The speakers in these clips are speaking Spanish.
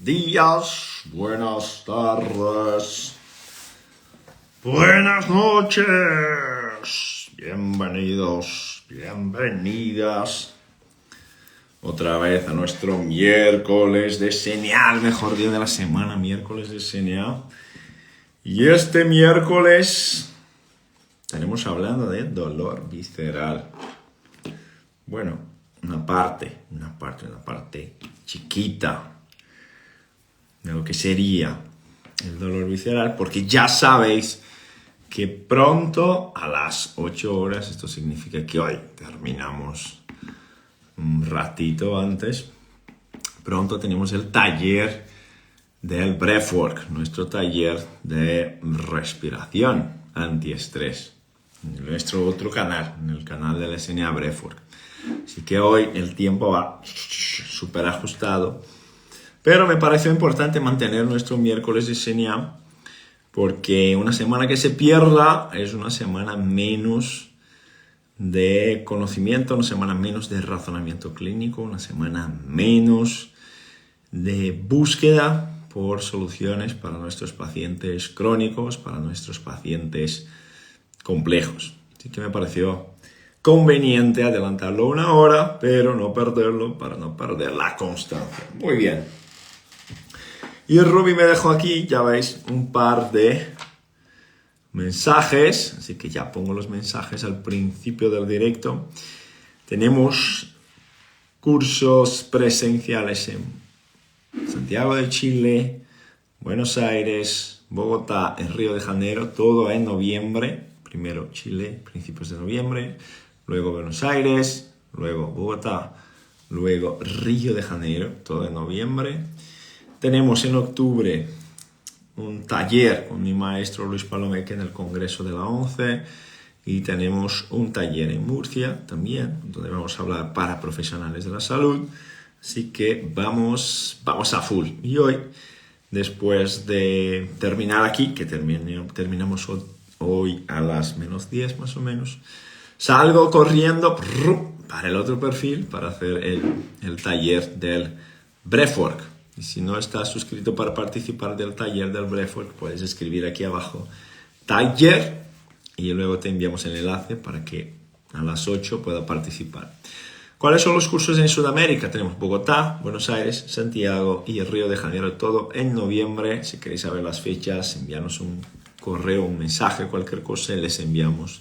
días, buenas tardes, buenas noches, bienvenidos, bienvenidas otra vez a nuestro miércoles de SNA, el mejor día de la semana, miércoles de SNA. Y este miércoles estaremos hablando de dolor visceral. Bueno, una parte chiquita de lo que sería el dolor visceral, porque ya sabéis que pronto a las 8 horas, esto significa que hoy terminamos un ratito antes, pronto tenemos el taller del Breathwork, nuestro taller de respiración antiestrés, en nuestro otro canal, en el canal de la SNA Breathwork. Así que hoy el tiempo va súper ajustado, pero me pareció importante mantener nuestro miércoles de SNA porque una semana que se pierda es una semana menos de conocimiento, una semana menos de razonamiento clínico, una semana menos de búsqueda por soluciones para nuestros pacientes crónicos, para nuestros pacientes complejos. Así que me pareció conveniente adelantarlo una hora, pero no perderlo para no perder la constancia. Muy bien. Y Ruby me dejó aquí, ya veis, un par de mensajes, así que ya pongo los mensajes al principio del directo. Tenemos cursos presenciales en Santiago de Chile, Buenos Aires, Bogotá, en Río de Janeiro, todo en noviembre. Primero Chile, principios de noviembre, luego Buenos Aires, luego Bogotá, luego Río de Janeiro, todo en noviembre. Tenemos en octubre un taller con mi maestro Luis Palomeque en el Congreso de la ONCE y tenemos un taller en Murcia también, donde vamos a hablar para profesionales de la salud. Así que vamos a full. Y hoy, después de terminar aquí, que terminamos hoy a las -10 más o menos, salgo corriendo para el otro perfil para hacer el taller del Breathwork. Y si no estás suscrito para participar del taller del Breathwork, puedes escribir aquí abajo taller y luego te enviamos el enlace para que a las 8 pueda participar. ¿Cuáles son los cursos en Sudamérica? Tenemos Bogotá, Buenos Aires, Santiago y Río de Janeiro, todo en noviembre. Si queréis saber las fechas, envíanos un correo, un mensaje, cualquier cosa, y les enviamos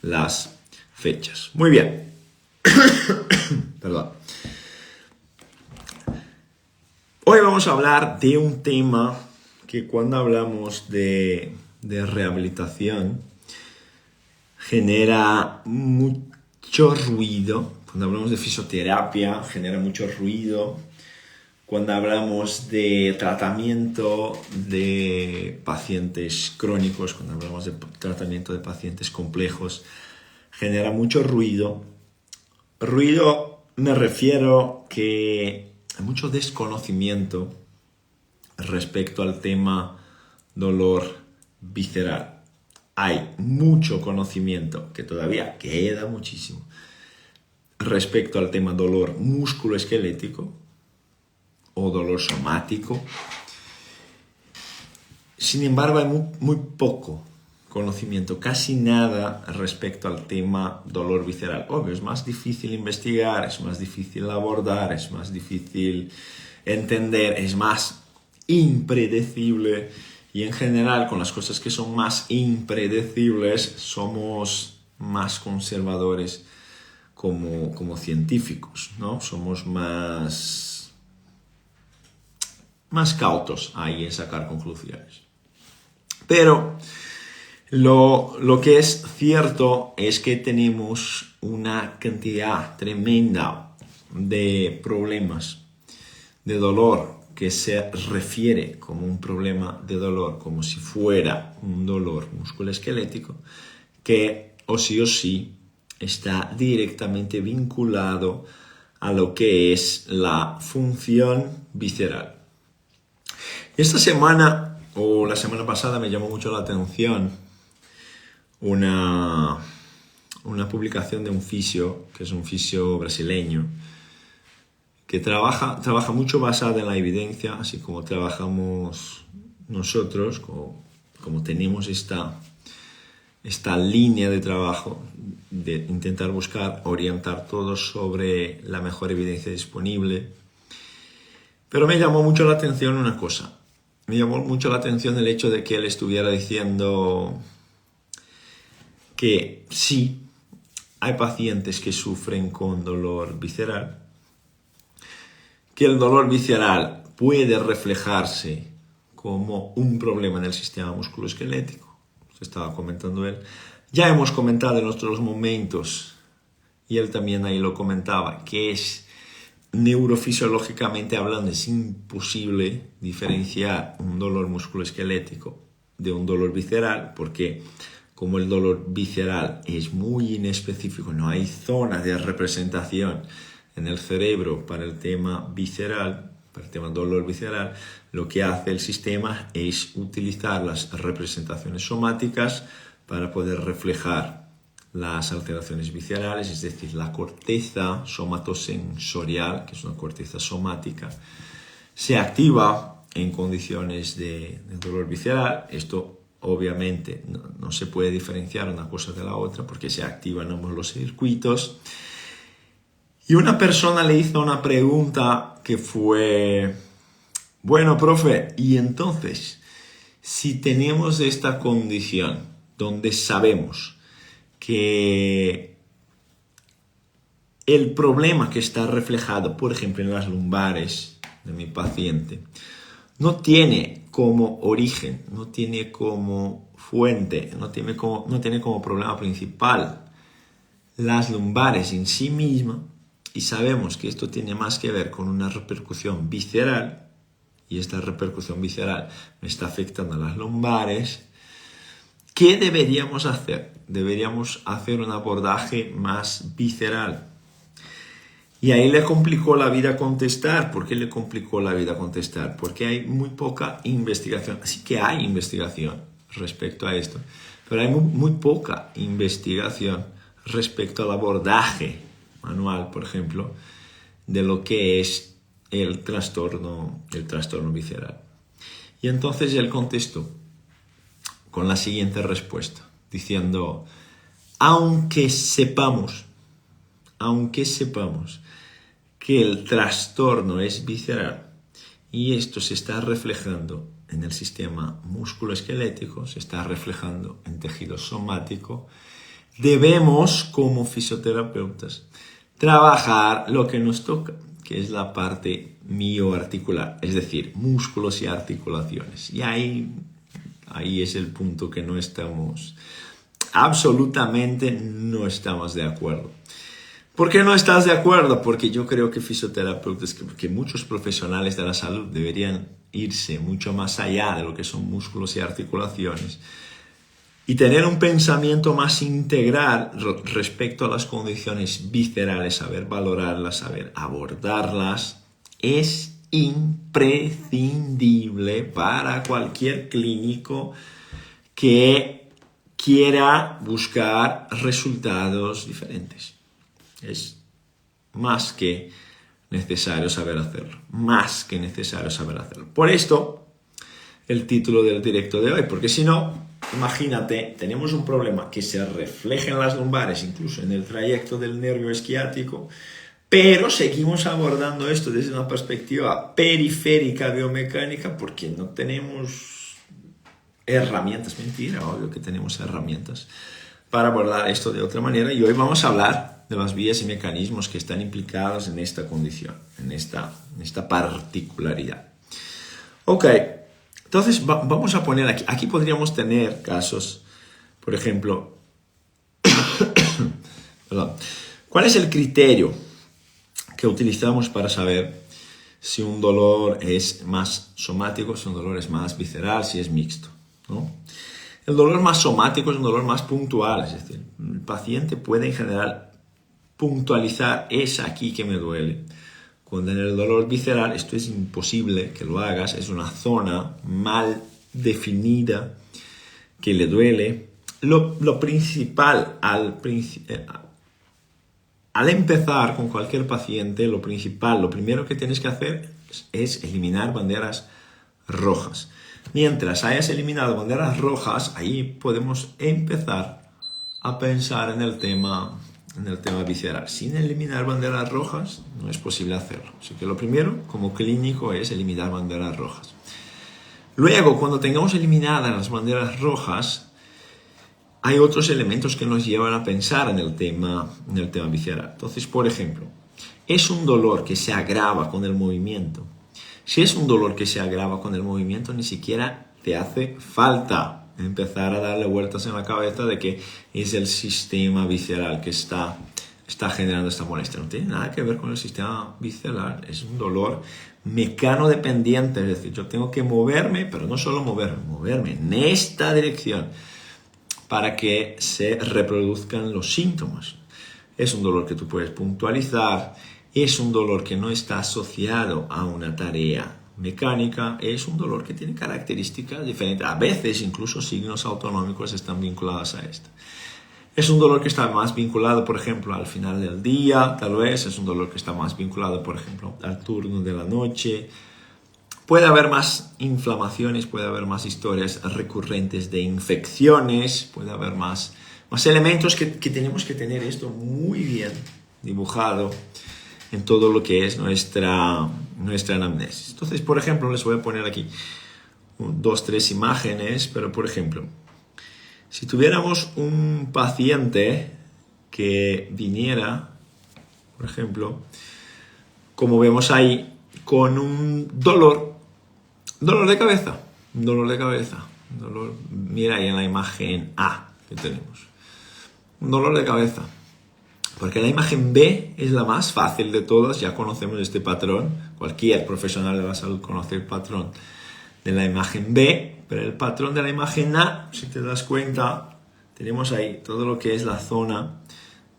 las fechas. Muy bien. Perdón. Hoy vamos a hablar de un tema que cuando hablamos de rehabilitación genera mucho ruido. Cuando hablamos de fisioterapia genera mucho ruido. Cuando hablamos de tratamiento de pacientes crónicos, cuando hablamos de tratamiento de pacientes complejos, genera mucho ruido. Ruido me refiero que hay mucho desconocimiento respecto al tema dolor visceral. Hay mucho conocimiento, que todavía queda muchísimo, respecto al tema dolor musculoesquelético o dolor somático. Sin embargo, hay muy poco conocimiento, casi nada respecto al tema dolor visceral. Obvio, es más difícil investigar, es más difícil abordar, es más difícil entender, es más impredecible y en general con las cosas que son más impredecibles somos más conservadores como científicos, ¿no? Somos más cautos ahí en sacar conclusiones. Pero lo que es cierto es que tenemos una cantidad tremenda de problemas de dolor que se refiere como un problema de dolor, como si fuera un dolor musculoesquelético, que o sí está directamente vinculado a lo que es la función visceral. Esta semana o la semana pasada me llamó mucho la atención una publicación de un fisio, que es un fisio brasileño, que trabaja mucho basada en la evidencia, así como trabajamos nosotros, como tenemos esta línea de trabajo de intentar buscar, orientar todo sobre la mejor evidencia disponible. Pero me llamó mucho la atención una cosa. Me llamó mucho la atención el hecho de que él estuviera diciendo que sí, hay pacientes que sufren con dolor visceral, que el dolor visceral puede reflejarse como un problema en el sistema musculoesquelético. Se estaba comentando él. Ya hemos comentado en otros momentos, y él también ahí lo comentaba, que es neurofisiológicamente hablando, es imposible diferenciar un dolor musculoesquelético de un dolor visceral, porque como el dolor visceral es muy inespecífico, no hay zona de representación en el cerebro para el tema visceral, para el tema dolor visceral, lo que hace el sistema es utilizar las representaciones somáticas para poder reflejar las alteraciones viscerales, es decir, la corteza somatosensorial, que es una corteza somática, se activa en condiciones de dolor visceral. Esto obviamente no se puede diferenciar una cosa de la otra porque se activan ambos los circuitos. Y una persona le hizo una pregunta que fue, bueno, profe, y entonces, si tenemos esta condición donde sabemos que el problema que está reflejado, por ejemplo, en las lumbares de mi paciente, no tiene como origen, no tiene como fuente, no tiene como problema principal las lumbares en sí mismas, y sabemos que esto tiene más que ver con una repercusión visceral, y esta repercusión visceral me está afectando a las lumbares, ¿qué deberíamos hacer? Deberíamos hacer un abordaje más visceral. Y ahí le complicó la vida contestar. ¿Por qué le complicó la vida contestar? Porque hay muy poca investigación. Así que hay investigación respecto a esto, pero hay muy poca investigación respecto al abordaje manual, por ejemplo, de lo que es el trastorno visceral. Y entonces él contestó con la siguiente respuesta, diciendo, aunque sepamos que el trastorno es visceral y esto se está reflejando en el sistema musculoesquelético, se está reflejando en tejido somático, debemos como fisioterapeutas trabajar lo que nos toca, que es la parte mioarticular, es decir, músculos y articulaciones. Y ahí es el punto que no estamos, absolutamente no estamos de acuerdo. ¿Por qué no estás de acuerdo? Porque yo creo que fisioterapeutas, que muchos profesionales de la salud deberían irse mucho más allá de lo que son músculos y articulaciones y tener un pensamiento más integral respecto a las condiciones viscerales, saber valorarlas, saber abordarlas, es imprescindible para cualquier clínico que quiera buscar resultados diferentes. Es más que necesario saber hacerlo, Por esto, el título del directo de hoy, porque si no, imagínate, tenemos un problema que se refleja en las lumbares, incluso en el trayecto del nervio isquiático, pero seguimos abordando esto desde una perspectiva periférica biomecánica porque no tenemos herramientas. Mentira, obvio que tenemos herramientas para abordar esto de otra manera, y hoy vamos a hablar de las vías y mecanismos que están implicados en esta condición, en esta particularidad. Ok, entonces vamos a poner aquí podríamos tener casos, por ejemplo, perdón, ¿cuál es el criterio que utilizamos para saber si un dolor es más somático, si un dolor es más visceral, si es mixto, ¿no? El dolor más somático es un dolor más puntual, es decir, el paciente puede en general puntualizar, es aquí que me duele. Cuando en el dolor visceral esto es imposible que lo hagas, es una zona mal definida que le duele. Lo principal al empezar con cualquier paciente, lo primero que tienes que hacer es eliminar banderas rojas. Mientras hayas eliminado banderas rojas, ahí podemos empezar a pensar en el tema visceral. Sin eliminar banderas rojas no es posible hacerlo. Así que lo primero, como clínico, es eliminar banderas rojas. Luego, cuando tengamos eliminadas las banderas rojas, hay otros elementos que nos llevan a pensar en el tema visceral. Entonces, por ejemplo, ¿es un dolor que se agrava con el movimiento? Si es un dolor que se agrava con el movimiento, ni siquiera te hace falta empezar a darle vueltas en la cabeza de que es el sistema visceral que está generando esta molestia. No tiene nada que ver con el sistema visceral, es un dolor mecanodependiente, es decir, yo tengo que moverme, pero no solo moverme en esta dirección para que se reproduzcan los síntomas. Es un dolor que tú puedes puntualizar, es un dolor que no está asociado a una tarea mecánica, es un dolor que tiene características diferentes. A veces incluso signos autonómicos están vinculados a esto. Es un dolor que está más vinculado, por ejemplo, al final del día, tal vez. Es un dolor que está más vinculado, por ejemplo, al turno de la noche. Puede haber más inflamaciones, puede haber más historias recurrentes de infecciones, puede haber más elementos que tenemos que tener esto muy bien dibujado en todo lo que es nuestra anamnesis. Entonces, por ejemplo, les voy a poner aquí 2, 3 imágenes, pero por ejemplo, si tuviéramos un paciente que viniera, por ejemplo, como vemos ahí, con un dolor de cabeza, mira ahí en la imagen A que tenemos, un dolor de cabeza. Porque la imagen B es la más fácil de todas, ya conocemos este patrón, cualquier profesional de la salud conoce el patrón de la imagen B, pero el patrón de la imagen A, si te das cuenta, tenemos ahí todo lo que es la zona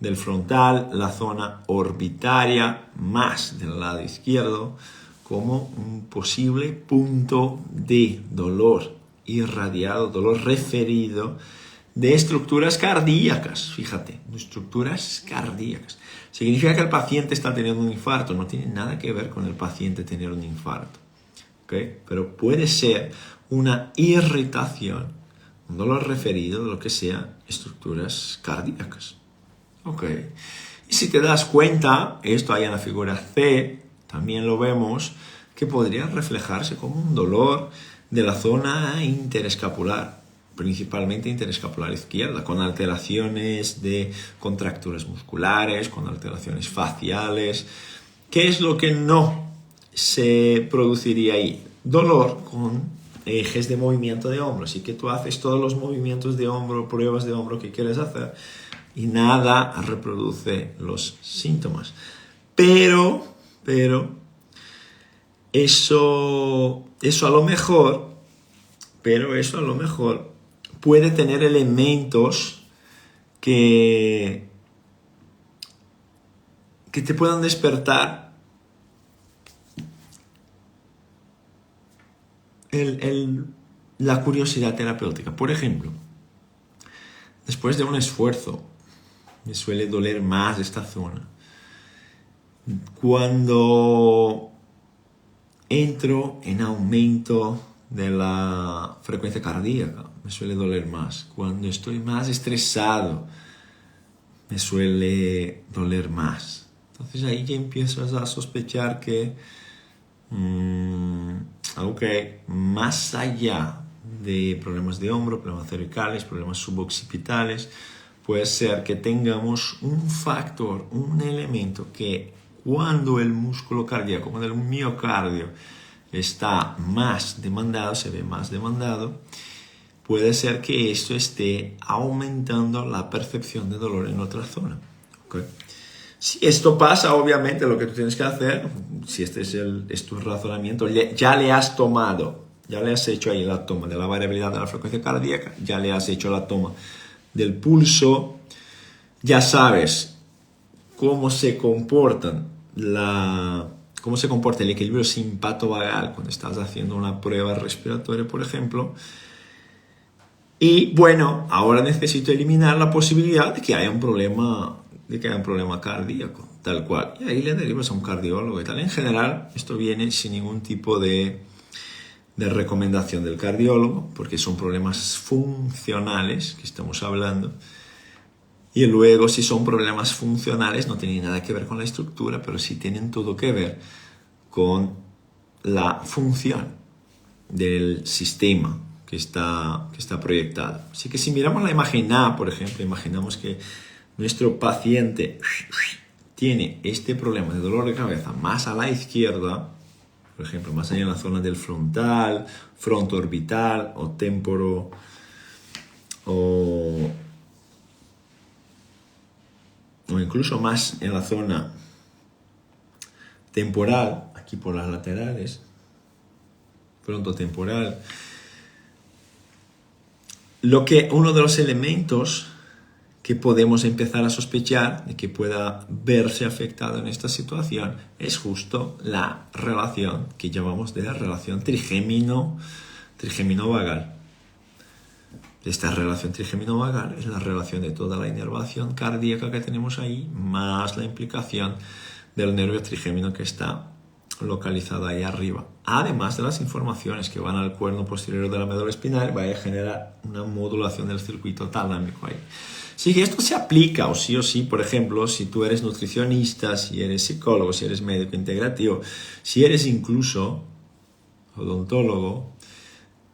del frontal, la zona orbitaria, más del lado izquierdo, como un posible punto de dolor irradiado, dolor referido, de estructuras cardíacas, fíjate, de estructuras cardíacas. Significa que el paciente está teniendo un infarto, no tiene nada que ver con el paciente tener un infarto, ¿okay? Pero puede ser una irritación, un dolor referido de lo que sea, estructuras cardíacas, ¿okay? Y si te das cuenta, esto ahí en la figura C, también lo vemos, que podría reflejarse como un dolor de la zona interescapular, principalmente interescapular izquierda, con alteraciones de contracturas musculares, con alteraciones faciales. ¿Qué es lo que no se produciría ahí? Dolor con ejes de movimiento de hombro. Así que tú haces todos los movimientos de hombro, pruebas de hombro que quieres hacer y nada reproduce los síntomas. Pero eso a lo mejor puede tener elementos que te puedan despertar la curiosidad terapéutica. Por ejemplo, después de un esfuerzo, me suele doler más esta zona. Cuando entro en aumento de la frecuencia cardíaca, me suele doler más. Cuando estoy más estresado, me suele doler más. Entonces ahí ya empiezas a sospechar que más allá de problemas de hombro, problemas cervicales, problemas suboccipitales, puede ser que tengamos un factor, un elemento que cuando el músculo cardíaco, cuando el miocardio está más demandado, se ve más demandado, puede ser que esto esté aumentando la percepción de dolor en otra zona. ¿Okay? Si esto pasa, obviamente lo que tú tienes que hacer, si este es tu razonamiento, ya le has hecho ahí la toma de la variabilidad de la frecuencia cardíaca, ya le has hecho la toma del pulso, ya sabes cómo se comporta el equilibrio simpato-vagal cuando estás haciendo una prueba respiratoria, por ejemplo. Y bueno, ahora necesito eliminar la posibilidad de que haya un problema de que haya un problema cardíaco, tal cual. Y ahí le derivas a un cardiólogo y tal. En general, esto viene sin ningún tipo de recomendación del cardiólogo, porque son problemas funcionales que estamos hablando. Y luego, si son problemas funcionales, no tienen nada que ver con la estructura, pero sí tienen todo que ver con la función del sistema que está proyectado. Así que si miramos la imagen A, por ejemplo, imaginamos que nuestro paciente tiene este problema de dolor de cabeza más a la izquierda, por ejemplo, más allá en la zona del frontal, frontoorbital o temporo o incluso más en la zona temporal, aquí por las laterales, frontotemporal. Uno de los elementos que podemos empezar a sospechar de que pueda verse afectado en esta situación es justo la relación que llamamos de la relación trigémino-vagal. Esta relación trigémino-vagal es la relación de toda la inervación cardíaca que tenemos ahí, más la implicación del nervio trigémino que está localizado ahí arriba. Además de las informaciones que van al cuerno posterior de la médula espinal, va a generar una modulación del circuito talámico ahí. Así que esto se aplica o sí, por ejemplo, si tú eres nutricionista, si eres psicólogo, si eres médico integrativo, si eres incluso odontólogo,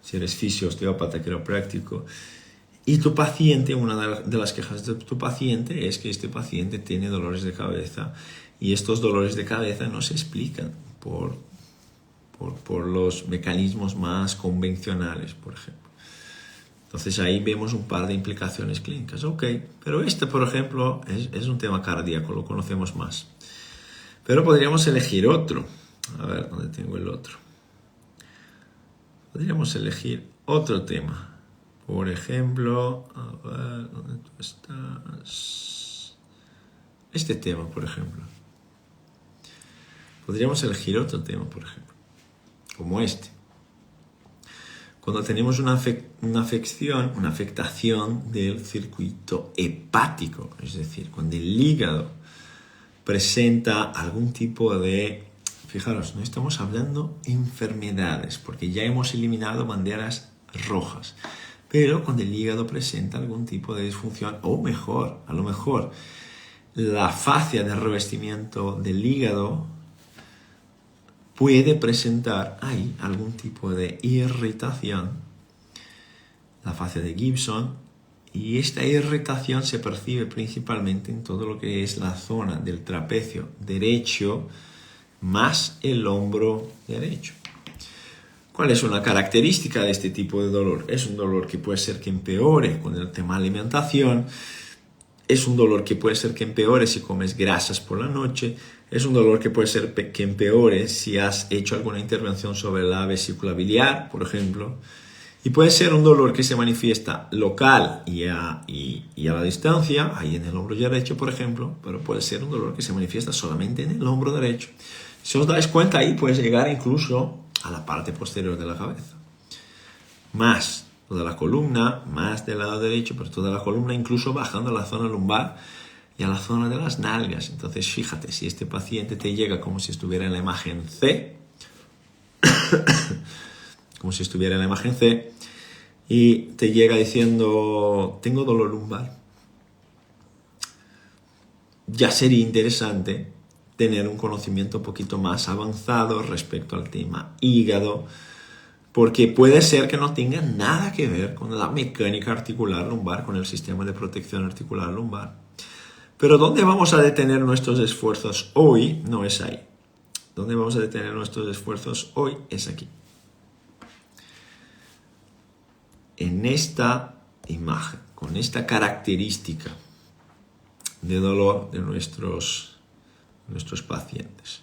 si eres fisio, osteópata, quiropráctico, y tu paciente, una de las quejas de tu paciente es que este paciente tiene dolores de cabeza y estos dolores de cabeza no se explican por los mecanismos más convencionales, por ejemplo. Entonces ahí vemos un par de implicaciones clínicas. Ok, pero este, por ejemplo, es un tema cardíaco, lo conocemos más. Pero podríamos elegir otro. A ver, ¿dónde tengo el otro? Podríamos elegir otro tema. Por ejemplo, a ver, ¿dónde tú estás? Este tema, por ejemplo. Podríamos elegir otro tema, por ejemplo, como este. Cuando tenemos una afectación del circuito hepático, es decir, cuando el hígado presenta algún tipo de... Fijaros, no estamos hablando de enfermedades, porque ya hemos eliminado banderas rojas. Pero cuando el hígado presenta algún tipo de disfunción, o mejor, a lo mejor, la fascia de revestimiento del hígado puede presentar ahí algún tipo de irritación, la fascia de Gibson, y esta irritación se percibe principalmente en todo lo que es la zona del trapecio derecho más el hombro derecho. ¿Cuál es una característica de este tipo de dolor? Es un dolor que puede ser que empeore con el tema alimentación, es un dolor que puede ser que empeore si comes grasas por la noche, es un dolor que puede ser que empeore si has hecho alguna intervención sobre la vesícula biliar, por ejemplo, y puede ser un dolor que se manifiesta local y a la distancia, ahí en el hombro derecho, por ejemplo, pero puede ser un dolor que se manifiesta solamente en el hombro derecho. Si os dais cuenta, ahí puedes llegar incluso a la parte posterior de la cabeza. Más toda la columna, más del lado derecho, pero toda la columna, incluso bajando a la zona lumbar y a la zona de las nalgas. Entonces, fíjate, si este paciente te llega como si estuviera en la imagen C, como si estuviera en la imagen C, y te llega diciendo, tengo dolor lumbar, ya sería interesante tener un conocimiento un poquito más avanzado respecto al tema hígado, porque puede ser que no tenga nada que ver con la mecánica articular lumbar, con el sistema de protección articular lumbar. Pero ¿dónde vamos a detener nuestros esfuerzos hoy? No es ahí. ¿Dónde vamos a detener nuestros esfuerzos hoy? Es aquí. En esta imagen, con esta característica de dolor de nuestros pacientes.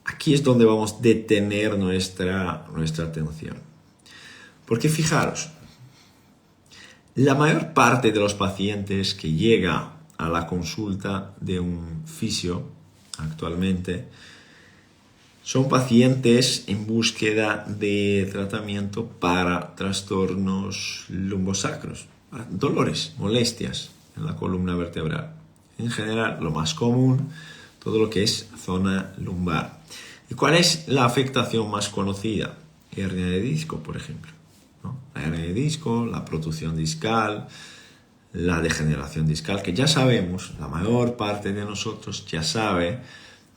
Aquí es donde vamos a detener nuestra atención. Porque fijaros, la mayor parte de los pacientes que llega a la consulta de un fisio actualmente son pacientes en búsqueda de tratamiento para trastornos lumbosacros, dolores, molestias en la columna vertebral. en general, lo más común, todo lo que es zona lumbar. ¿Y cuál es la afectación más conocida? Hernia de disco, por ejemplo, ¿no? La hernia de disco, la protusión discal, la degeneración discal, que ya sabemos, la mayor parte de nosotros ya sabe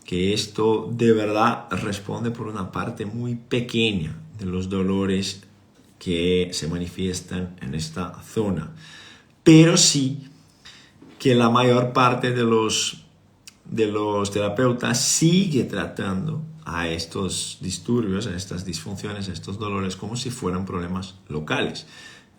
que esto de verdad responde por una parte muy pequeña de los dolores que se manifiestan en esta zona. Pero sí que la mayor parte de los terapeutas sigue tratando a estos disturbios, a estas disfunciones, a estos dolores como si fueran problemas locales.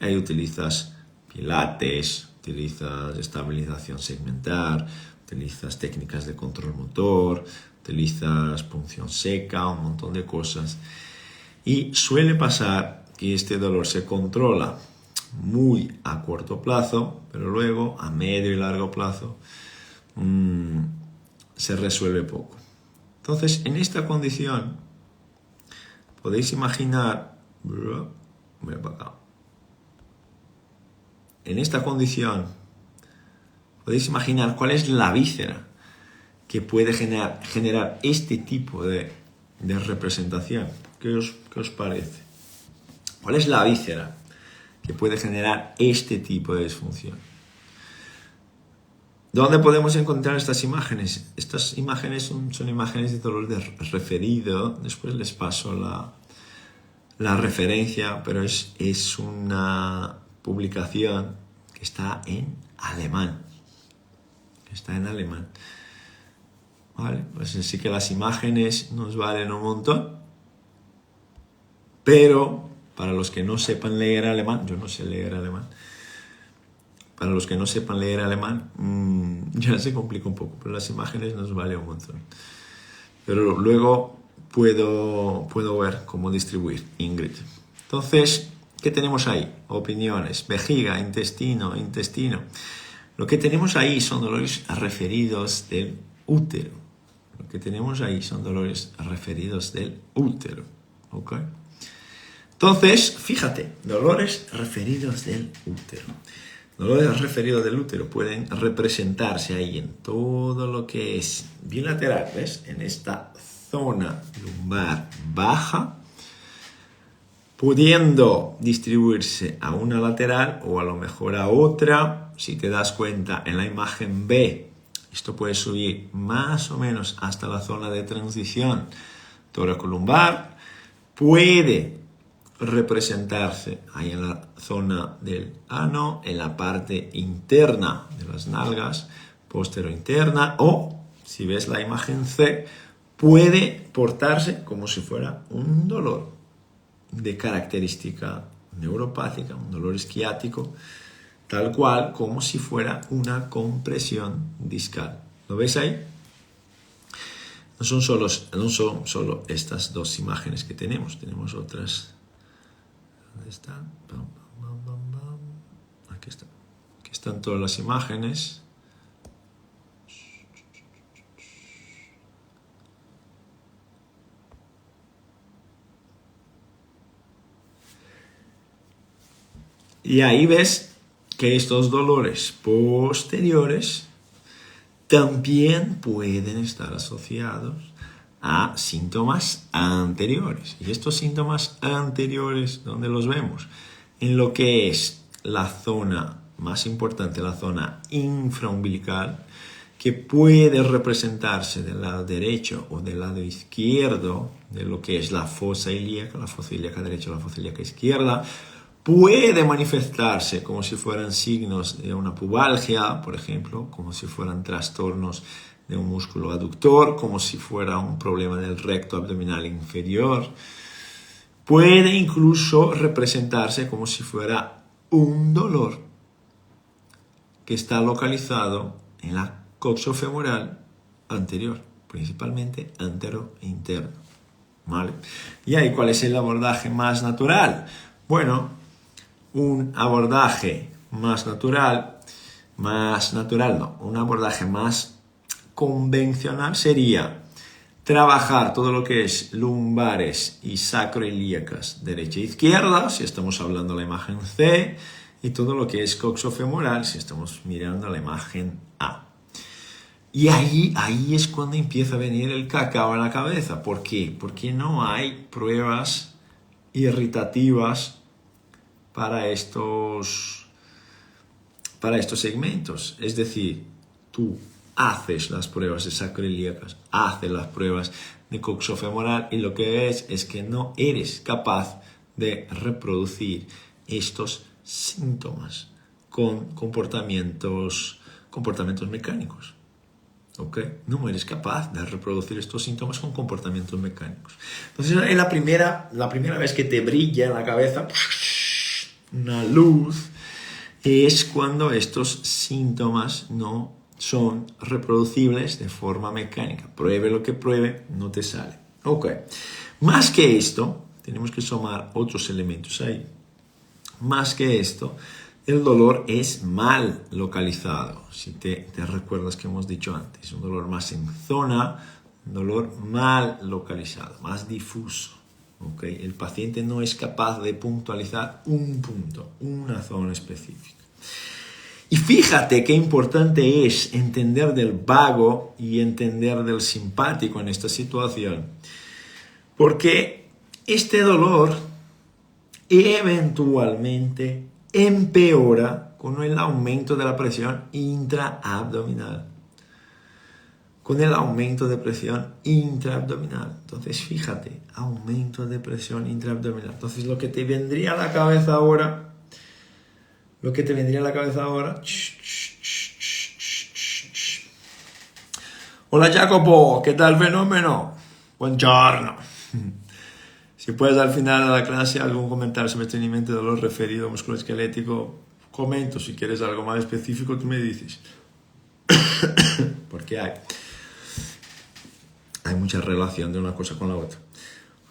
Ahí utilizas pilates, utilizas estabilización segmentar, utilizas técnicas de control motor, utilizas punción seca, un montón de cosas. Y suele pasar que este dolor se controla muy a corto plazo, pero luego a medio y largo plazo se resuelve poco. Entonces, en esta condición, podéis imaginar, voy para acá. En esta condición, podéis imaginar cuál es la víscera que puede generar este tipo de representación. ¿Qué os parece? ¿Cuál es la víscera que puede generar este tipo de disfunción? ¿Dónde podemos encontrar estas imágenes? Estas imágenes son imágenes de dolor de referido. Después les paso la referencia, pero es una publicación que está en alemán. ¿Vale? Pues sí que las imágenes nos valen un montón, pero para los que no sepan leer alemán, yo no sé leer alemán, para los que no sepan leer alemán, ya se complica un poco, pero las imágenes nos valen un montón. Pero luego puedo ver cómo distribuir, Ingrid. Entonces, ¿qué tenemos ahí? Opiniones, vejiga, intestino. Lo que tenemos ahí son dolores referidos del útero. ¿Ok? Entonces, fíjate, dolores referidos del útero. Dolores referidos del útero pueden representarse ahí en todo lo que es bilateral, ¿ves? En esta zona lumbar baja, pudiendo distribuirse a una lateral o a lo mejor a otra. Si te das cuenta en la imagen B, esto puede subir más o menos hasta la zona de transición toracolumbar, puede representarse ahí en la zona del ano, en la parte interna de las nalgas, postero-interna, o, si ves la imagen C, puede portarse como si fuera un dolor de característica neuropática, un dolor isquiático, tal cual como si fuera una compresión discal. ¿Lo ves ahí? No son solo estas dos imágenes que tenemos otras. ¿Dónde están? Aquí están. Aquí están todas las imágenes. Y ahí ves que estos dolores posteriores también pueden estar asociados a síntomas anteriores. Y estos síntomas anteriores, ¿dónde los vemos? En lo que es la zona más importante, la zona infraumbilical, que puede representarse del lado derecho o del lado izquierdo de lo que es la fosa ilíaca derecha o la fosa ilíaca izquierda. Puede manifestarse como si fueran signos de una pubalgia, por ejemplo, como si fueran trastornos de un músculo aductor, como si fuera un problema del recto abdominal inferior. Puede incluso representarse como si fuera un dolor que está localizado en la coxofemoral anterior, principalmente antero-interno. ¿Vale? ¿Y ahí cuál es el abordaje más natural? Bueno, un abordaje un abordaje más convencional sería trabajar todo lo que es lumbares y sacroilíacas derecha e izquierda, si estamos hablando de la imagen C, y todo lo que es coxofemoral, si estamos mirando la imagen A. Y ahí es cuando empieza a venir el cacao en la cabeza. ¿Por qué? Porque no hay pruebas irritativas para estos segmentos. Es decir, tú haces las pruebas de sacroiliacas, haces las pruebas de coxofemoral y lo que ves es que no eres capaz de reproducir estos síntomas con comportamientos mecánicos. ¿Ok? No eres capaz de reproducir estos síntomas con comportamientos mecánicos. Entonces es la primera vez que te brilla en la cabeza una luz, es cuando estos síntomas no son reproducibles de forma mecánica. Pruebe lo que pruebe, no te sale. Ok. Más que esto, tenemos que sumar otros elementos ahí. Más que esto, el dolor es mal localizado. Si te recuerdas que hemos dicho antes, un dolor más en zona, un dolor mal localizado, más difuso. ¿Okay? El paciente no es capaz de puntualizar un punto, una zona específica. Y fíjate qué importante es entender del vago y entender del simpático en esta situación. Porque este dolor eventualmente empeora con el aumento de la presión intraabdominal. Con el aumento de presión intraabdominal. Entonces, fíjate, aumento de presión intraabdominal. Entonces, lo que te vendría a la cabeza ahora, Hola Jacopo, ¿qué tal fenómeno? Buongiorno. Si puedes al final de la clase algún comentario sobre estreñimiento y dolor referido musculoesquelético, comento. Si quieres algo más específico, tú me dices. Porque hay mucha relación de una cosa con la otra.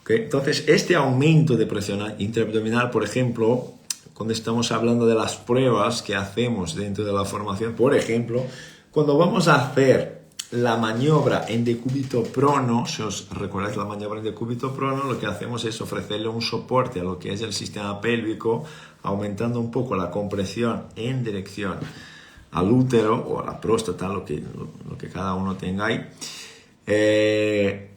¿Okay? Entonces, este aumento de presión intraabdominal, por ejemplo, cuando estamos hablando de las pruebas que hacemos dentro de la formación, por ejemplo, cuando vamos a hacer la maniobra en decúbito prono, si os recordáis la maniobra en decúbito prono, lo que hacemos es ofrecerle un soporte a lo que es el sistema pélvico, aumentando un poco la compresión en dirección al útero o a la próstata, lo que cada uno tenga ahí.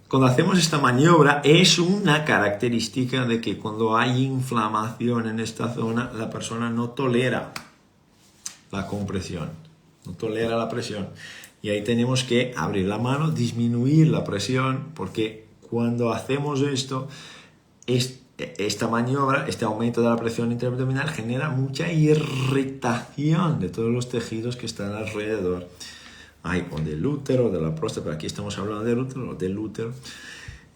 Cuando hacemos esta maniobra es una característica de que cuando hay inflamación en esta zona, la persona no tolera la compresión, no tolera la presión. Y ahí tenemos que abrir la mano, disminuir la presión, porque cuando hacemos esto, esta maniobra, este aumento de la presión intraabdominal genera mucha irritación de todos los tejidos que están alrededor. O del útero, de la próstata, pero aquí estamos hablando del útero,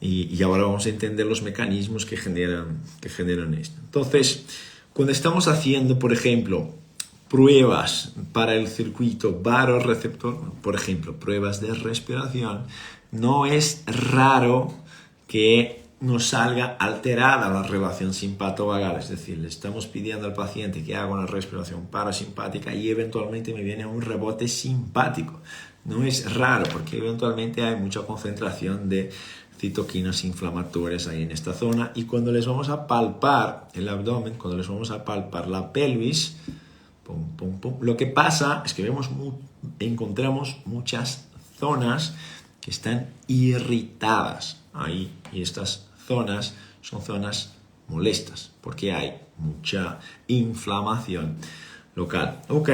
y ahora vamos a entender los mecanismos que generan esto. Entonces, cuando estamos haciendo, por ejemplo, pruebas para el circuito baroreceptor, por ejemplo, pruebas de respiración, no es raro que nos salga alterada la relación simpato-vagal, es decir, le estamos pidiendo al paciente que haga una respiración parasimpática y eventualmente me viene un rebote simpático. No es raro porque eventualmente hay mucha concentración de citoquinas inflamatorias ahí en esta zona, y cuando les vamos a palpar el abdomen, cuando les vamos a palpar la pelvis, lo que pasa es que encontramos muchas zonas que están irritadas ahí, y estas zonas son zonas molestas porque hay mucha inflamación local. Ok.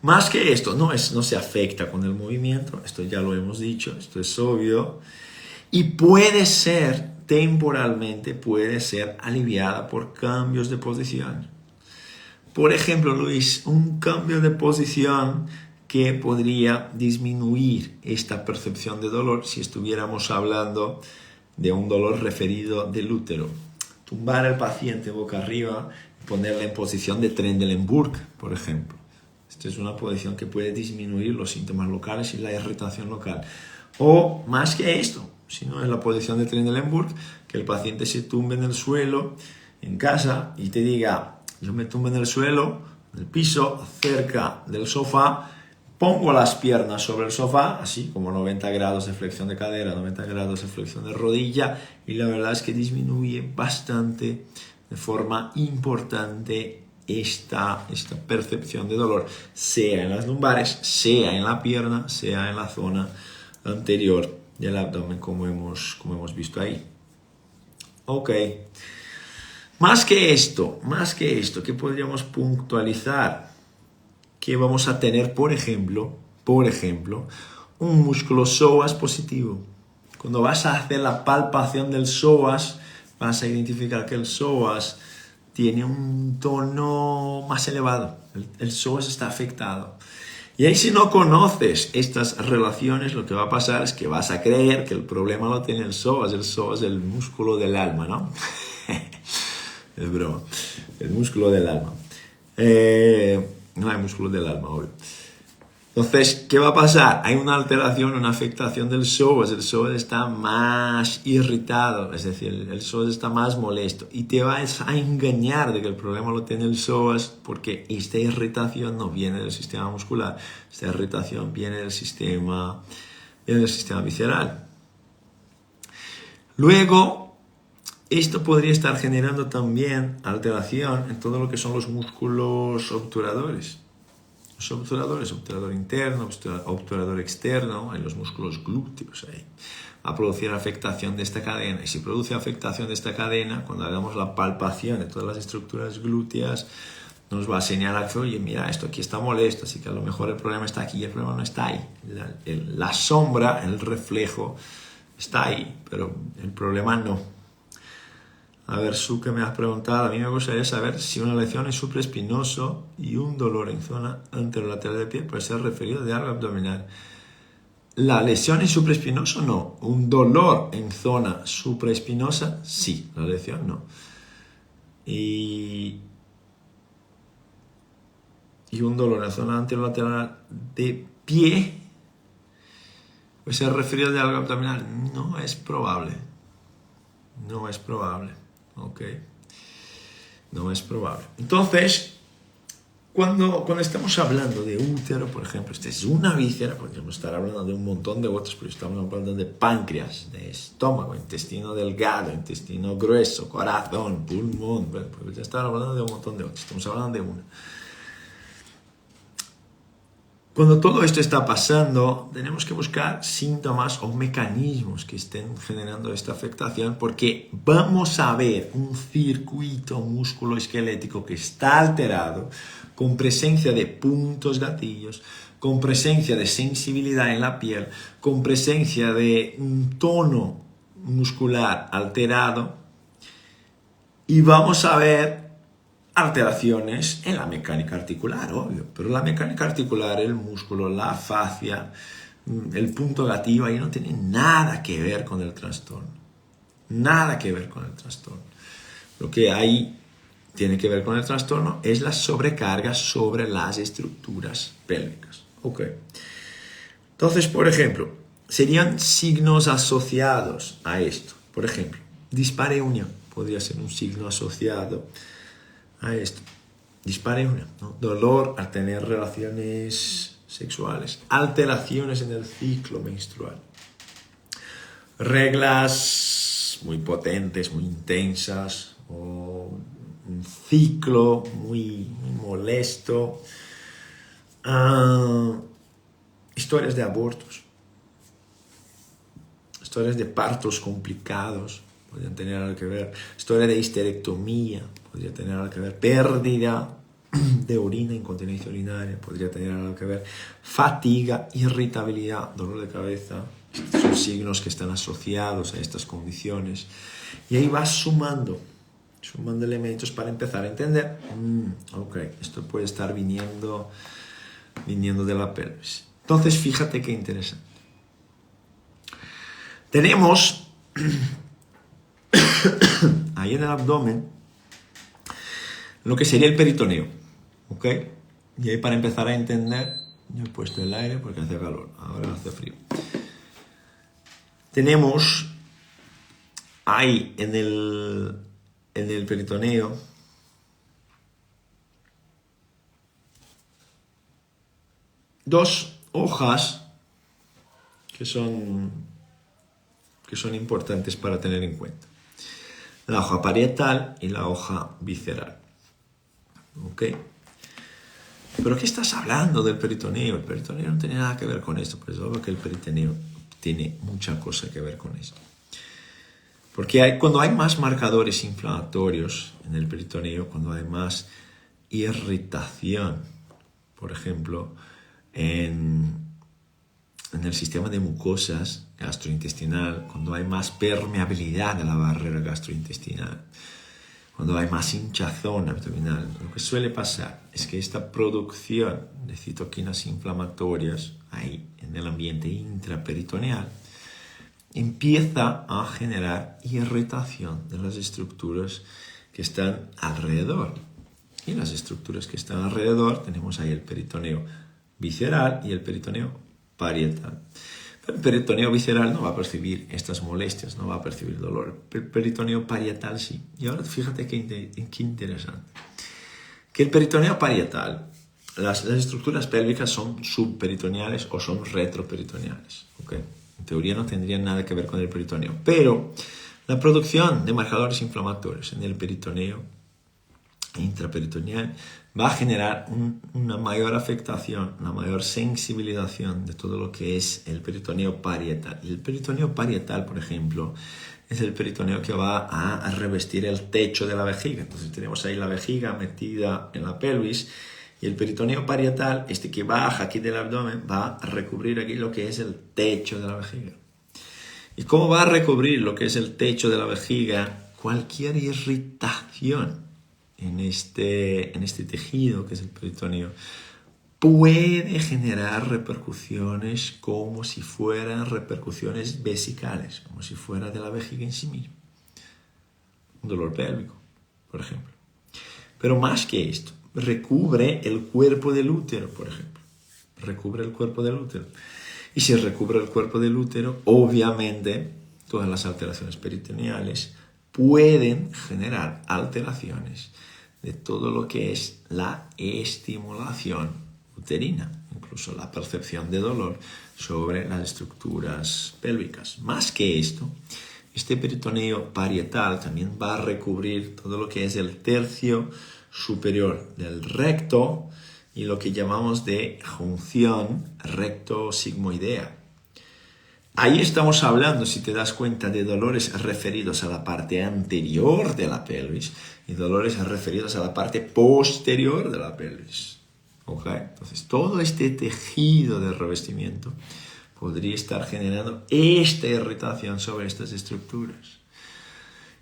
Más que esto, no se afecta con el movimiento, esto ya lo hemos dicho, esto es obvio, y puede ser temporalmente aliviada por cambios de posición. Por ejemplo, Luis, un cambio de posición que podría disminuir esta percepción de dolor si estuviéramos hablando de un dolor referido del útero. Tumbar al paciente boca arriba y ponerle en posición de Trendelenburg, por ejemplo. Esta es una posición que puede disminuir los síntomas locales y la irritación local. O más que esto, si no es la posición de Trendelenburg, que el paciente se tumbe en el suelo en casa y te diga: yo me tumbo en el suelo, en el piso, cerca del sofá, pongo las piernas sobre el sofá, así como 90 grados de flexión de cadera, 90 grados de flexión de rodilla, y la verdad es que disminuye bastante, de forma importante, esta percepción de dolor, sea en las lumbares, sea en la pierna, sea en la zona anterior del abdomen, como hemos visto ahí. Ok. Más que esto, ¿qué podríamos puntualizar? Que vamos a tener, por ejemplo, un músculo psoas positivo. Cuando vas a hacer la palpación del psoas, vas a identificar que el psoas tiene un tono más elevado. El psoas está afectado. Y ahí, si no conoces estas relaciones, lo que va a pasar es que vas a creer que el problema lo tiene el psoas es el músculo del alma, ¿no? Es broma. El músculo del alma. No hay músculo del alma, obvio. Entonces, ¿qué va a pasar? Hay una alteración, una afectación del psoas. El psoas está más irritado, es decir, el psoas está más molesto. Y te vas a engañar de que el problema lo tiene el psoas, porque esta irritación no viene del sistema muscular. Esta irritación viene del sistema visceral. Luego, esto podría estar generando también alteración en todo lo que son los músculos obturadores. Los obturadores, obturador interno, obturador externo, en los músculos glúteos. Ahí. Va a producir afectación de esta cadena. Y si produce afectación de esta cadena, cuando hagamos la palpación de todas las estructuras glúteas, nos va a señalar que, oye, mira, esto aquí está molesto, así que a lo mejor el problema está aquí y el problema no está ahí. La sombra, el reflejo, está ahí, pero el problema no. A ver, Su, que me has preguntado, a mí me gustaría saber si una lesión en supraespinoso y un dolor en zona anterolateral del pie puede ser referido de algo abdominal. La lesión en supraespinoso no, un dolor en zona supraespinosa sí, la lesión no. Y un dolor en zona anterolateral de pie puede ser referido de algo abdominal. No es probable. Ok, no es probable. Entonces, cuando estamos hablando de útero, por ejemplo, esta es una víscera, podríamos estar hablando de un montón de otros, pero estamos hablando de páncreas, de estómago, intestino delgado, intestino grueso, corazón, pulmón, podríamos estar hablando de un montón de otros, estamos hablando de una. Cuando todo esto está pasando, tenemos que buscar síntomas o mecanismos que estén generando esta afectación, porque vamos a ver un circuito musculoesquelético que está alterado, con presencia de puntos gatillos, con presencia de sensibilidad en la piel, con presencia de un tono muscular alterado, y vamos a ver alteraciones en la mecánica articular, obvio, pero la mecánica articular, el músculo, la fascia, el punto gatillo, ahí no tiene nada que ver con el trastorno. Nada que ver con el trastorno. Lo que ahí tiene que ver con el trastorno es la sobrecarga sobre las estructuras pélvicas. Ok. Entonces, por ejemplo, serían signos asociados a esto. Por ejemplo, dispareunia podría ser un signo asociado a esto. Dispareunia, ¿no? Dolor al tener relaciones sexuales, alteraciones en el ciclo menstrual, reglas muy potentes, muy intensas, o un ciclo muy molesto, historias de abortos, historias de partos complicados, podrían tener algo que ver, historia de histerectomía, podría tener algo que ver, pérdida de orina, incontinencia urinaria, podría tener algo que ver, fatiga, irritabilidad, dolor de cabeza. Estos son signos que están asociados a estas condiciones. Y ahí vas sumando elementos para empezar a entender, ok, esto puede estar viniendo de la pelvis. Entonces, fíjate qué interesante. Tenemos ahí en el abdomen lo que sería el peritoneo, ¿ok? Y ahí, para empezar a entender, yo he puesto el aire porque hace calor, ahora hace frío. Tenemos ahí en el peritoneo dos hojas que son importantes para tener en cuenta. La hoja parietal y la hoja visceral. ¿Ok? ¿Pero qué estás hablando del peritoneo? El peritoneo no tiene nada que ver con esto, pues es obvio que el peritoneo tiene mucha cosa que ver con esto. Porque cuando hay más marcadores inflamatorios en el peritoneo, cuando hay más irritación, por ejemplo, en el sistema de mucosas gastrointestinal, cuando hay más permeabilidad de la barrera gastrointestinal, cuando hay más hinchazón abdominal, lo que suele pasar es que esta producción de citoquinas inflamatorias ahí en el ambiente intraperitoneal empieza a generar irritación de las estructuras que están alrededor. Y las estructuras que están alrededor tenemos ahí el peritoneo visceral y el peritoneo parietal. Pero el peritoneo visceral no va a percibir estas molestias, no va a percibir dolor. El peritoneo parietal sí. Y ahora fíjate qué interesante. Que el peritoneo parietal, las estructuras pélvicas son subperitoneales o son retroperitoneales. ¿Okay? En teoría no tendrían nada que ver con el peritoneo. Pero la producción de marcadores inflamatorios en el peritoneo intraperitoneal va a generar una mayor afectación, una mayor sensibilización de todo lo que es el peritoneo parietal. Y el peritoneo parietal, por ejemplo, es el peritoneo que va a revestir el techo de la vejiga. Entonces tenemos ahí la vejiga metida en la pelvis y el peritoneo parietal, este que baja aquí del abdomen, va a recubrir aquí lo que es el techo de la vejiga. ¿Y cómo va a recubrir lo que es el techo de la vejiga? Cualquier irritación en este tejido que es el peritoneo puede generar repercusiones como si fueran repercusiones vesicales, como si fuera de la vejiga en sí mismo. Un dolor pélvico, por ejemplo. Pero más que esto, recubre el cuerpo del útero, por ejemplo. Recubre el cuerpo del útero. Y si recubre el cuerpo del útero, obviamente todas las alteraciones peritoneales pueden generar alteraciones de todo lo que es la estimulación uterina, incluso la percepción de dolor sobre las estructuras pélvicas. Más que esto, este peritoneo parietal también va a recubrir todo lo que es el tercio superior del recto y lo que llamamos de junción recto-sigmoidea. Ahí estamos hablando, si te das cuenta, de dolores referidos a la parte anterior de la pelvis y dolores referidos a la parte posterior de la pelvis. ¿Okay? Entonces, todo este tejido de revestimiento podría estar generando esta irritación sobre estas estructuras.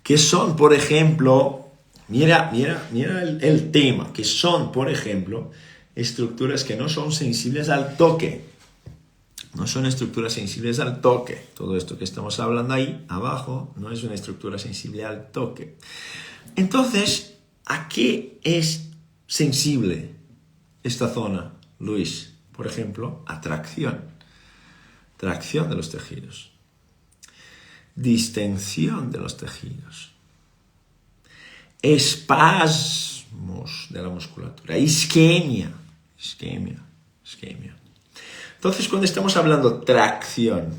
Que son, por ejemplo, mira el tema, que son, por ejemplo, estructuras que no son sensibles al toque. No son estructuras sensibles al toque. Todo esto que estamos hablando ahí abajo no es una estructura sensible al toque. Entonces, ¿a qué es sensible esta zona, Luis? Por ejemplo, a tracción. Tracción de los tejidos. Distensión de los tejidos. Espasmos de la musculatura. Isquemia. Entonces, cuando estamos hablando tracción,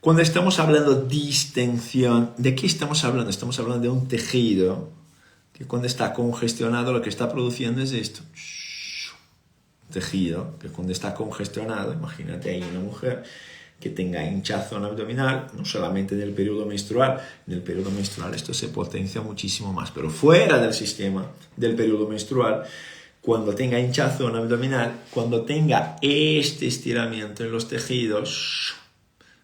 cuando estamos hablando distensión, ¿de qué estamos hablando? Estamos hablando de un tejido que cuando está congestionado lo que está produciendo es esto. Un tejido que cuando está congestionado, imagínate ahí una mujer que tenga hinchazón abdominal, no solamente en el periodo menstrual esto se potencia muchísimo más, pero fuera del sistema del periodo menstrual, cuando tenga hinchazón abdominal, cuando tenga este estiramiento en los tejidos,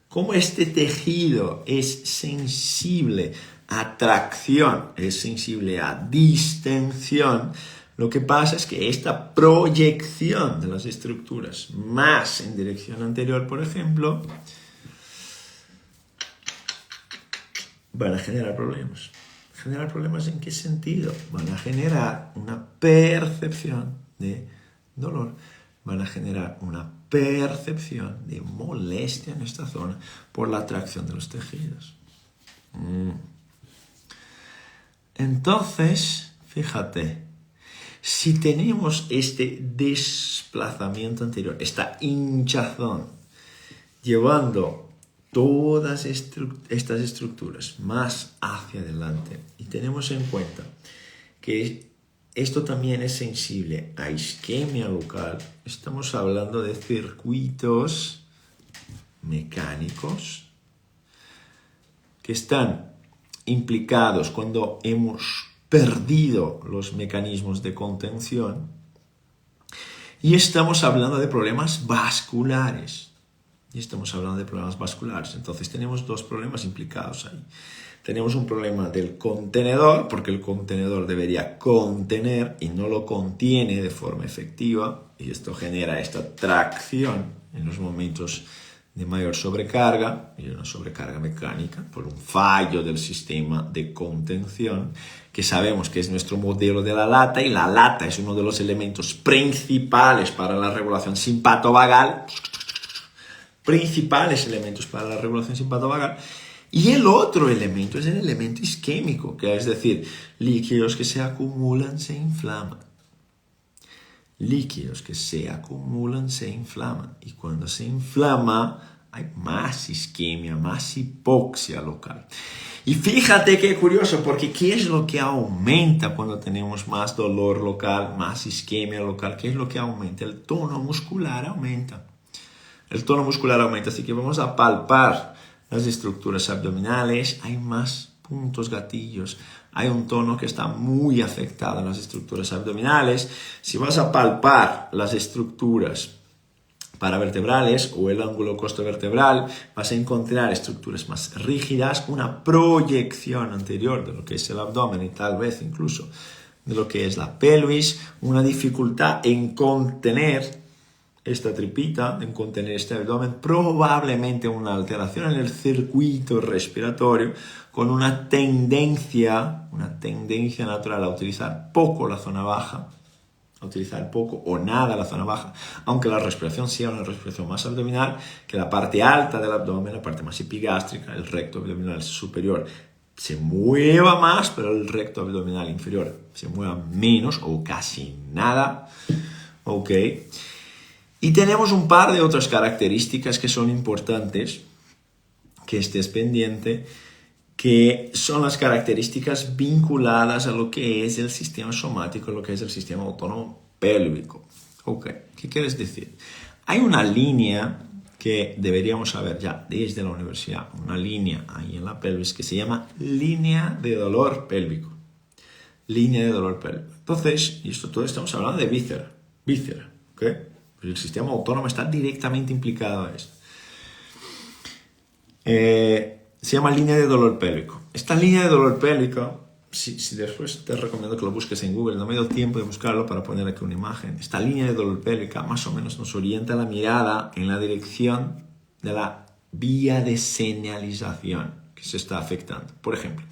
como este tejido es sensible a tracción, es sensible a distensión, lo que pasa es que esta proyección de las estructuras más en dirección anterior, por ejemplo, van a generar problemas. ¿Generar problemas en qué sentido? Van a generar una percepción de dolor, van a generar una percepción de molestia en esta zona por la atracción de los tejidos. Entonces, fíjate, si tenemos este desplazamiento anterior, esta hinchazón, llevando todas estas estructuras más hacia adelante y tenemos en cuenta que esto también es sensible a isquemia local. Estamos hablando de circuitos mecánicos que están implicados cuando hemos perdido los mecanismos de contención, y estamos hablando de problemas vasculares. Entonces tenemos dos problemas implicados ahí. Tenemos un problema del contenedor, porque el contenedor debería contener y no lo contiene de forma efectiva, y esto genera esta tracción en los momentos de mayor sobrecarga, y una sobrecarga mecánica por un fallo del sistema de contención, que sabemos que es nuestro modelo de la lata, y la lata es uno de los elementos principales para la regulación simpatovagal. Y el otro elemento es el elemento isquémico, que es decir, líquidos que se acumulan se inflaman. Y cuando se inflama hay más isquemia, más hipoxia local. Y fíjate qué curioso, porque ¿qué es lo que aumenta cuando tenemos más dolor local, más isquemia local? ¿Qué es lo que aumenta? El tono muscular aumenta. Así que vamos a palpar las estructuras abdominales. Hay más puntos gatillos. Hay un tono que está muy afectado en las estructuras abdominales. Si vas a palpar las estructuras paravertebrales o el ángulo costovertebral, vas a encontrar estructuras más rígidas, una proyección anterior de lo que es el abdomen y tal vez incluso de lo que es la pelvis, una dificultad en contener esta tripita, en contener este abdomen, probablemente una alteración en el circuito respiratorio, con una tendencia natural a utilizar poco la zona baja, o nada la zona baja, aunque la respiración sea una respiración más abdominal, que la parte alta del abdomen, la parte más epigástrica, el recto abdominal superior, se mueva más, pero el recto abdominal inferior se mueva menos o casi nada. Ok. Y tenemos un par de otras características que son importantes, que estés pendiente, que son las características vinculadas a lo que es el sistema somático, lo que es el sistema autónomo pélvico. Ok, ¿qué quieres decir? Hay una línea que deberíamos saber ya desde la universidad, una línea ahí en la pelvis que se llama línea de dolor pélvico. Entonces, y todo estamos hablando de víscera, ¿ok? El sistema autónomo está directamente implicado en esto. Se llama línea de dolor pélvico. Esta línea de dolor pélvico, si después te recomiendo que lo busques en Google, no me dio tiempo de buscarlo para poner aquí una imagen. Esta línea de dolor pélvica más o menos nos orienta la mirada en la dirección de la vía de señalización que se está afectando. Por ejemplo,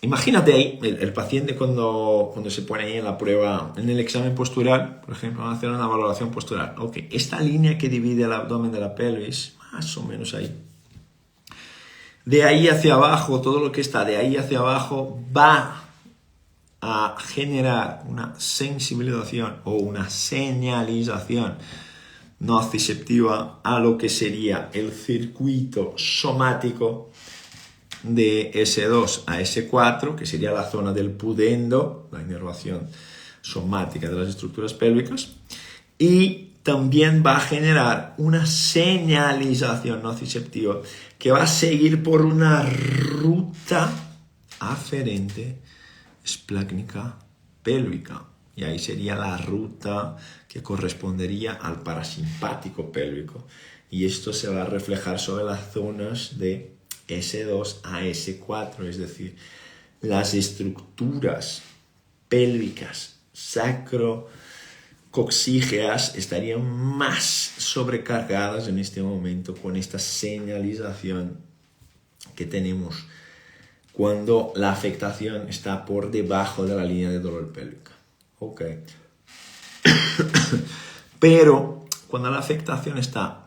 imagínate ahí el paciente cuando se pone ahí en la prueba, en el examen postural, por ejemplo, van a hacer una valoración postural. Ok, esta línea que divide el abdomen de la pelvis, más o menos ahí. De ahí hacia abajo, todo lo que está de ahí hacia abajo va a generar una sensibilización o una señalización nociceptiva a lo que sería el circuito somático de S2 a S4, que sería la zona del pudendo, la inervación somática de las estructuras pélvicas, y también va a generar una señalización nociceptiva que va a seguir por una ruta aferente esplácnica pélvica. Y ahí sería la ruta que correspondería al parasimpático pélvico. Y esto se va a reflejar sobre las zonas de S2 a S4, es decir, las estructuras pélvicas sacrocoxígeas estarían más sobrecargadas en este momento con esta señalización que tenemos cuando la afectación está por debajo de la línea de dolor pélvica. Ok. Pero cuando la afectación está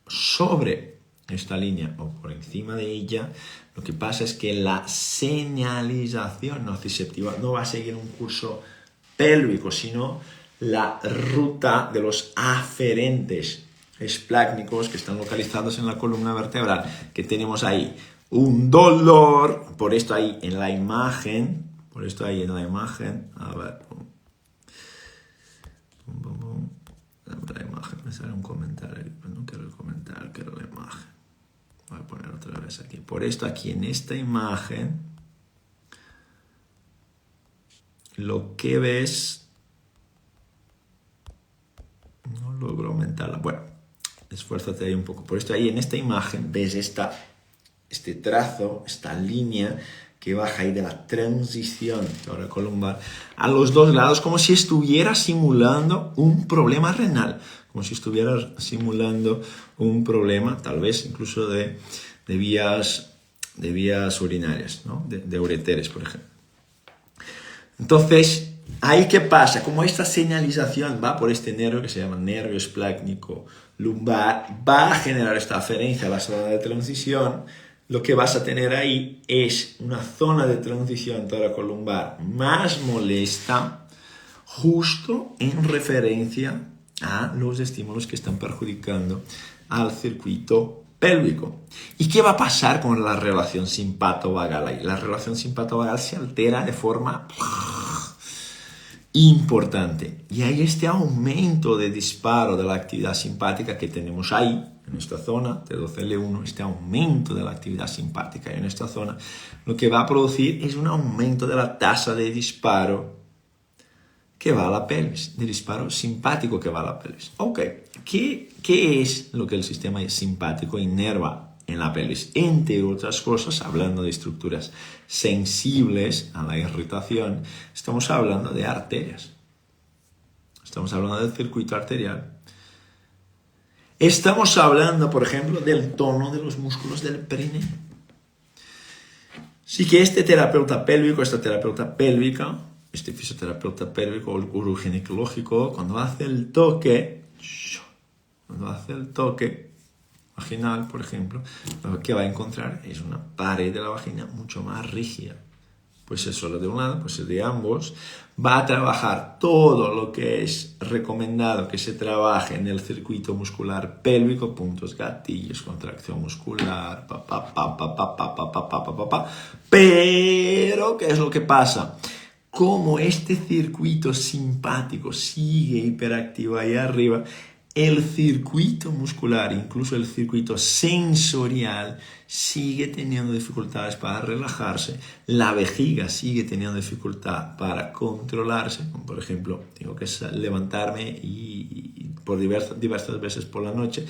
sobre esta línea o por encima de ella, lo que pasa es que la señalización nociceptiva no va a seguir un curso pélvico, sino la ruta de los aferentes esplácnicos que están localizados en la columna vertebral, que tenemos ahí un dolor. Por esto ahí en la imagen Por esto ahí en la imagen, a ver, la imagen, me sale un comentario, no quiero el comentario, quiero la imagen. Voy a poner otra vez aquí. Por esto aquí en esta imagen, lo que ves, no logro aumentarla. Bueno, esfuérzate ahí un poco. Por esto ahí en esta imagen ves este trazo, esta línea que baja ahí de la transición toracolumbar a los dos lados, como si estuviera simulando un problema renal, como si estuviera simulando un problema, tal vez incluso de vías urinarias, ¿no? de ureteres, por ejemplo. Entonces, ¿ahí qué pasa? Como esta señalización va por este nervio que se llama nervio esplácnico lumbar, va a generar esta aferencia a la zona de transición, lo que vas a tener ahí es una zona de transición toracolumbar más molesta, justo en referencia a los estímulos que están perjudicando al circuito pélvico. ¿Y qué va a pasar con la relación simpato-vagal ahí? La relación simpato-vagal se altera de forma importante. Y hay este aumento de disparo de la actividad simpática que tenemos ahí, en esta zona, T12L1, este aumento de la actividad simpática en esta zona, lo que va a producir es un aumento de la tasa de disparo que va a la pelvis, de disparo simpático que va a la pelvis. Ok, ¿qué es lo que el sistema simpático inerva en la pelvis? Entre otras cosas, hablando de estructuras sensibles a la irritación, estamos hablando de arterias. Estamos hablando del circuito arterial. Estamos hablando, por ejemplo, del tono de los músculos del perineo. Así que este terapeuta pélvico, esta terapeuta pélvica, este fisioterapeuta pélvico o el uroginecológico, cuando hace el toque vaginal, por ejemplo, lo que va a encontrar es una pared de la vagina mucho más rígida. Pues es solo de un lado, pues es de ambos. Va a trabajar todo lo que es recomendado que se trabaje en el circuito muscular pélvico, puntos, gatillos, contracción muscular, Pero, ¿qué es lo que pasa? Como este circuito simpático sigue hiperactivo ahí arriba, el circuito muscular, incluso el circuito sensorial, sigue teniendo dificultades para relajarse. La vejiga sigue teniendo dificultad para controlarse. Como por ejemplo, tengo que levantarme y por diversas veces por la noche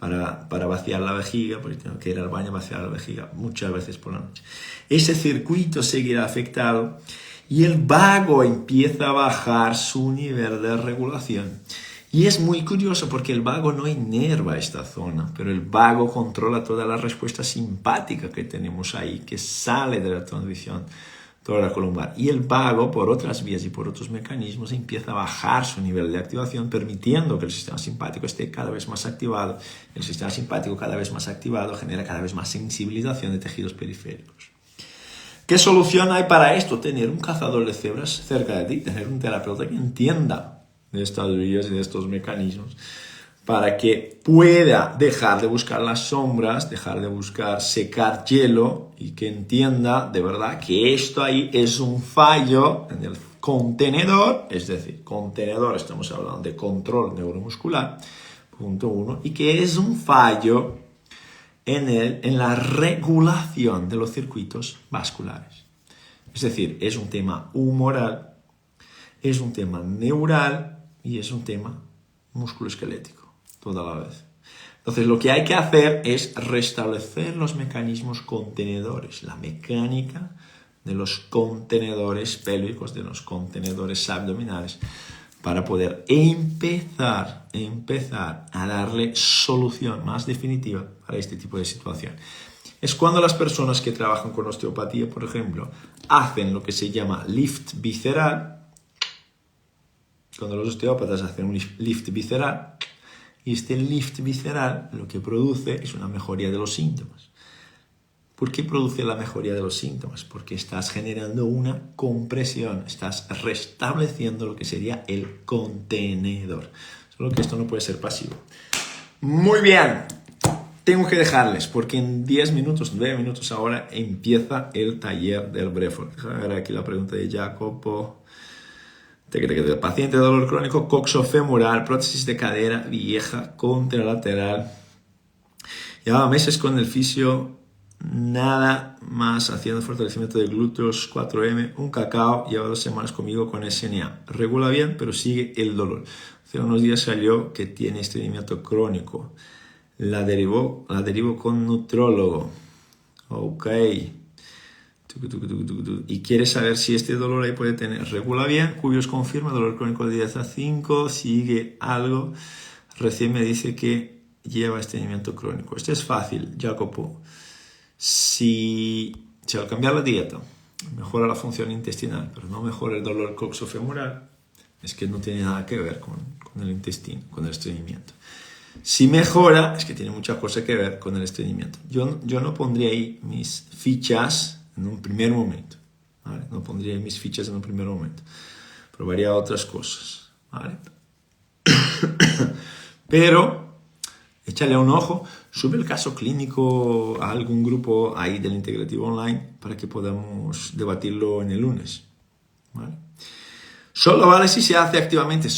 para vaciar la vejiga, porque tengo que ir al baño a vaciar la vejiga muchas veces por la noche. Ese circuito seguirá afectado y el vago empieza a bajar su nivel de regulación. Y es muy curioso porque el vago no inerva esta zona, pero el vago controla toda la respuesta simpática que tenemos ahí, que sale de la transición toracolumbar. Y el vago, por otras vías y por otros mecanismos, empieza a bajar su nivel de activación, permitiendo que el sistema simpático esté cada vez más activado. El sistema simpático cada vez más activado genera cada vez más sensibilización de tejidos periféricos. ¿Qué solución hay para esto? Tener un cazador de cebras cerca de ti, tener un terapeuta que entienda de estas vías y de estos mecanismos, para que pueda dejar de buscar las sombras, dejar de buscar secar hielo y que entienda de verdad que esto ahí es un fallo en el contenedor, es decir, contenedor, estamos hablando de control neuromuscular, punto 1, y que es un fallo en la regulación de los circuitos vasculares. Es decir, es un tema humoral, es un tema neural, y es un tema musculoesquelético, toda la vez. Entonces, lo que hay que hacer es restablecer los mecanismos contenedores, la mecánica de los contenedores pélvicos, de los contenedores abdominales, para poder empezar a darle solución más definitiva para este tipo de situación. Es cuando las personas que trabajan con osteopatía, por ejemplo, hacen lo que se llama lift visceral. Cuando los osteópatas hacen un lift visceral, y este lift visceral lo que produce es una mejoría de los síntomas. ¿Por qué produce la mejoría de los síntomas? Porque estás generando una compresión, estás restableciendo lo que sería el contenedor. Solo que esto no puede ser pasivo. Muy bien. tengo que dejarles porque en 10 minutos, 9 minutos ahora empieza el taller del Breathwork. Déjame ver aquí la pregunta de Jacopo. Paciente de dolor crónico, coxofemoral, prótesis de cadera vieja, contralateral. Llevaba meses con el fisio, nada más haciendo fortalecimiento de glúteos 4M, un cacao, lleva 2 semanas conmigo con SNA. Regula bien, pero sigue el dolor. Hace unos días salió que tiene estreñimiento crónico. La derivo con nutrólogo. Ok. Y quiere saber si este dolor ahí puede tener. Regula bien, Cubios confirma, dolor crónico de 10 a 5, sigue algo. Recién me dice que lleva estreñimiento crónico. Esto es fácil, Jacopo. Si al cambiar la dieta mejora la función intestinal, pero no mejora el dolor coxofemoral, es que no tiene nada que ver con el intestino, con el estreñimiento. Si mejora, es que tiene mucha cosa que ver con el estreñimiento. Yo no pondría ahí mis fichas en un primer momento, ¿vale? No pondría mis fichas en un primer momento. Probaría otras cosas, ¿vale? Pero échale un ojo, sube el caso clínico a algún grupo ahí del Integrativo Online para que podamos debatirlo en el lunes, ¿vale? Solo vale si se hace activamente,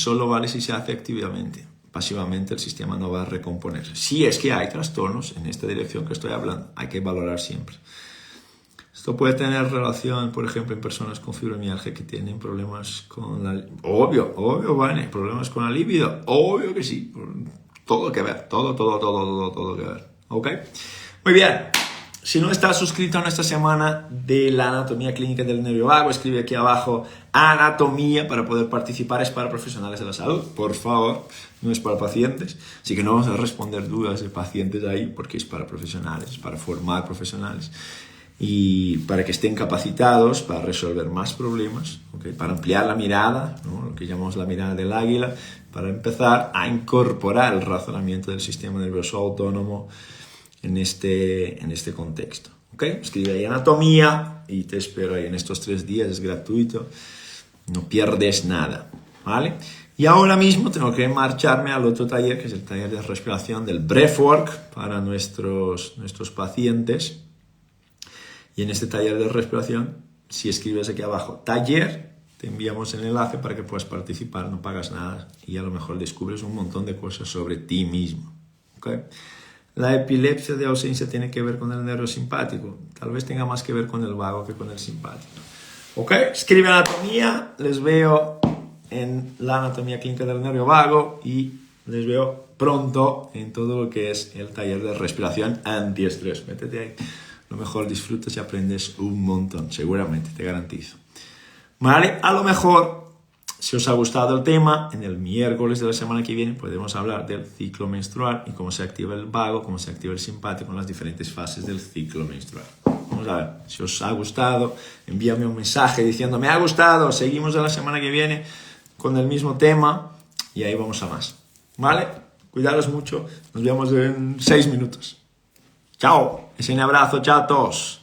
Pasivamente el sistema no va a recomponer. Si es que hay trastornos en esta dirección que estoy hablando, hay que valorar siempre. Esto puede tener relación, por ejemplo, en personas con fibromialgia que tienen problemas con la... Obvio, ¿vale? Problemas con la libido, obvio que sí. Todo que ver, todo que ver. ¿Ok? Muy bien. Si no estás suscrito en esta semana de la anatomía clínica del nervio vago, escribe aquí abajo anatomía para poder participar. Es para profesionales de la salud, por favor, no es para pacientes. Así que no vamos a responder dudas de pacientes ahí porque es para profesionales, es para formar profesionales y para que estén capacitados para resolver más problemas, ¿okay? Para ampliar la mirada, ¿no? Lo que llamamos la mirada del águila, para empezar a incorporar el razonamiento del sistema nervioso autónomo en este contexto. ¿Okay? Escribe ahí anatomía y te espero ahí en estos 3 días, es gratuito, no pierdes nada, ¿vale? Y ahora mismo tengo que marcharme al otro taller, que es el taller de respiración del Breathwork para nuestros pacientes. Y en este taller de respiración, si escribes aquí abajo taller, te enviamos el enlace para que puedas participar, no pagas nada y a lo mejor descubres un montón de cosas sobre ti mismo. ¿Okay? La epilepsia de ausencia tiene que ver con el nervio simpático. Tal vez tenga más que ver con el vago que con el simpático. ¿Ok? Escribe anatomía. Les veo en la anatomía clínica del nervio vago y les veo pronto en todo lo que es el taller de respiración antiestrés. Métete ahí. Lo mejor disfrutas y aprendes un montón. Seguramente, te garantizo. ¿Vale? A lo mejor, si os ha gustado el tema, en el miércoles de la semana que viene podemos hablar del ciclo menstrual y cómo se activa el vago, cómo se activa el simpático en las diferentes fases del ciclo menstrual. Vamos a ver, si os ha gustado, envíame un mensaje diciendo me ha gustado, seguimos de la semana que viene con el mismo tema y ahí vamos a más. ¿Vale? Cuidaros mucho, nos vemos en 6 minutos. Chao, ese un abrazo, chatos.